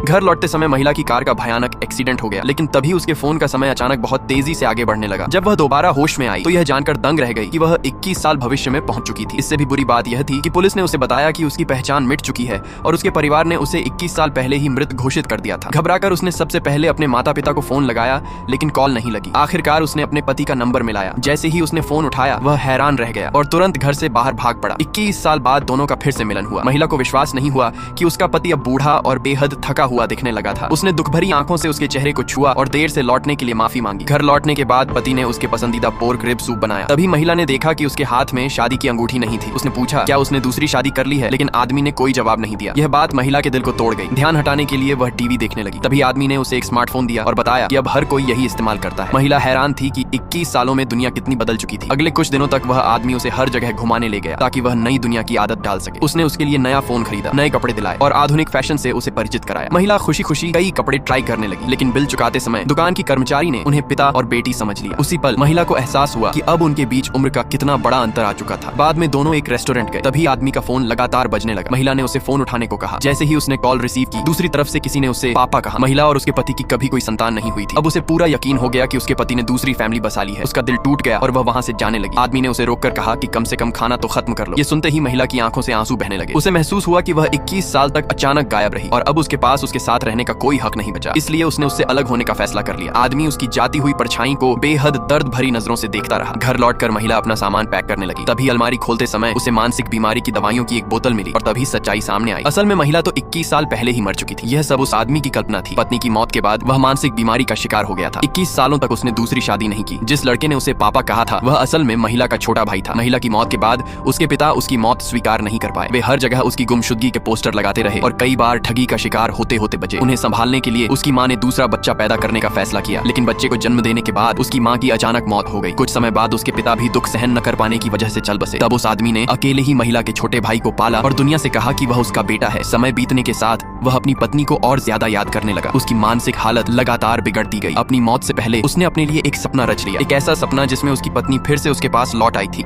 घर लौटते समय महिला की कार का भयानक एक्सीडेंट हो गया, लेकिन तभी उसके फोन का समय अचानक बहुत तेजी से आगे बढ़ने लगा। जब वह दोबारा होश में आई तो यह जानकर दंग रह गई कि वह 21 साल भविष्य में पहुंच चुकी थी। इससे भी बुरी बात यह थी कि पुलिस ने उसे बताया कि उसकी पहचान मिट चुकी है और उसके परिवार ने उसे 21 साल पहले ही मृत घोषित कर दिया था। घबराकर उसने सबसे पहले अपने माता पिता को फोन लगाया, लेकिन कॉल नहीं लगी। आखिरकार उसने अपने पति का नंबर मिलाया। जैसे ही उसने फोन उठाया वह हैरान रह गया और तुरंत घर से बाहर भाग पड़ा। 21 साल बाद दोनों का फिर से मिलन हुआ। महिला को विश्वास नहीं हुआ कि उसका पति अब बूढ़ा और बेहद थका हुआ दिखने लगा था। उसने दुख भरी आंखों से उसके चेहरे को छुआ और देर से लौटने के लिए माफी मांगी। घर लौटने के बाद पति ने उसके पसंदीदा पोर्क रिब सूप बनाया। तभी महिला ने देखा कि उसके हाथ में शादी की अंगूठी नहीं थी। उसने पूछा क्या उसने दूसरी शादी कर ली है, लेकिन आदमी ने कोई जवाब नहीं दिया। यह बात महिला के दिल को तोड़ गई। ध्यान हटाने के लिए वह टीवी देखने लगी। तभी आदमी ने उसे एक स्मार्टफोन दिया और बताया कि अब हर कोई यही इस्तेमाल करता है। महिला हैरान थी कि 21 सालों में दुनिया कितनी बदल चुकी थी। अगले कुछ दिनों तक वह आदमी उसे हर जगह घुमाने ले गया ताकि वह नई दुनिया की आदत डाल सके। उसने उसके लिए नया फोन खरीदा, नए कपड़े दिलाए और आधुनिक फैशन से उसे परिचित कराया। महिला खुशी खुशी कई कपड़े ट्राई करने लगी, लेकिन बिल चुकाते समय दुकान की कर्मचारी ने उन्हें पिता और बेटी समझ लिया। उसी पल महिला को एहसास हुआ कि अब उनके बीच उम्र का कितना बड़ा अंतर आ चुका था। बाद में दोनों एक रेस्टोरेंट गए। तभी आदमी का फोन लगातार बजने लगा। महिला ने उसे फोन उठाने को कहा। जैसे ही उसने कॉल रिसीव की, दूसरी तरफ से किसी ने उसे पापा कहा। महिला और उसके पति की कभी कोई संतान नहीं हुई थी। अब उसे पूरा यकीन हो गया कि उसके पति ने दूसरी फैमिली बसा ली है। उसका दिल टूट गया और वह वहां से जाने लगी। आदमी ने उसे रोककर कहा कि कम से कम खाना तो खत्म कर लो। ये सुनते ही महिला की आंखों से आंसू बहने लगे। उसे महसूस हुआ कि वह 21 साल तक अचानक गायब रही और अब उसके पास उसके साथ रहने का कोई हक नहीं बचा। इसलिए उसने उससे अलग होने का फैसला कर लिया। आदमी उसकी जाती हुई परछाई को बेहद दर्द भरी नजरों से देखता रहा। घर लौटकर महिला अपना सामान पैक करने लगी। तभी अलमारी खोलते समय उसे मानसिक बीमारी की दवाइयों की एक बोतल मिली और तभी सच्चाई सामने आई। असल में महिला तो 21 साल पहले ही मर चुकी थी। यह सब उस आदमी की कल्पना थी। पत्नी की मौत के बाद वह मानसिक बीमारी का शिकार हो गया था। 21 सालों तक उसने दूसरी शादी नहीं की। जिस लड़के ने उसे पापा कहा था वह असल में महिला का छोटा भाई था। महिला की मौत के बाद उसके पिता उसकी मौत स्वीकार नहीं कर पाए। वे हर जगह उसकी गुमशुदगी के पोस्टर लगाते रहे और कई बार ठगी का शिकार होते होते बचे। उन्हें संभालने के लिए उसकी मां ने दूसरा बच्चा पैदा करने का फैसला किया, लेकिन बच्चे को जन्म देने के बाद उसकी मां की अचानक मौत हो गई। कुछ समय बाद उसके पिता भी दुख सहन न कर पाने की वजह से चल बसे। तब उस आदमी ने अकेले ही महिला के छोटे भाई को पाला और दुनिया से कहा कि वह उसका बेटा है। समय बीतने के साथ वह अपनी पत्नी को और ज्यादा याद करने लगा। उसकी मानसिक हालत लगातार बिगड़ती गई। अपनी मौत से पहले उसने अपने लिए एक सपना रच लिया, एक ऐसा सपना जिसमें उसकी पत्नी फिर से उसके पास लौट आई थी।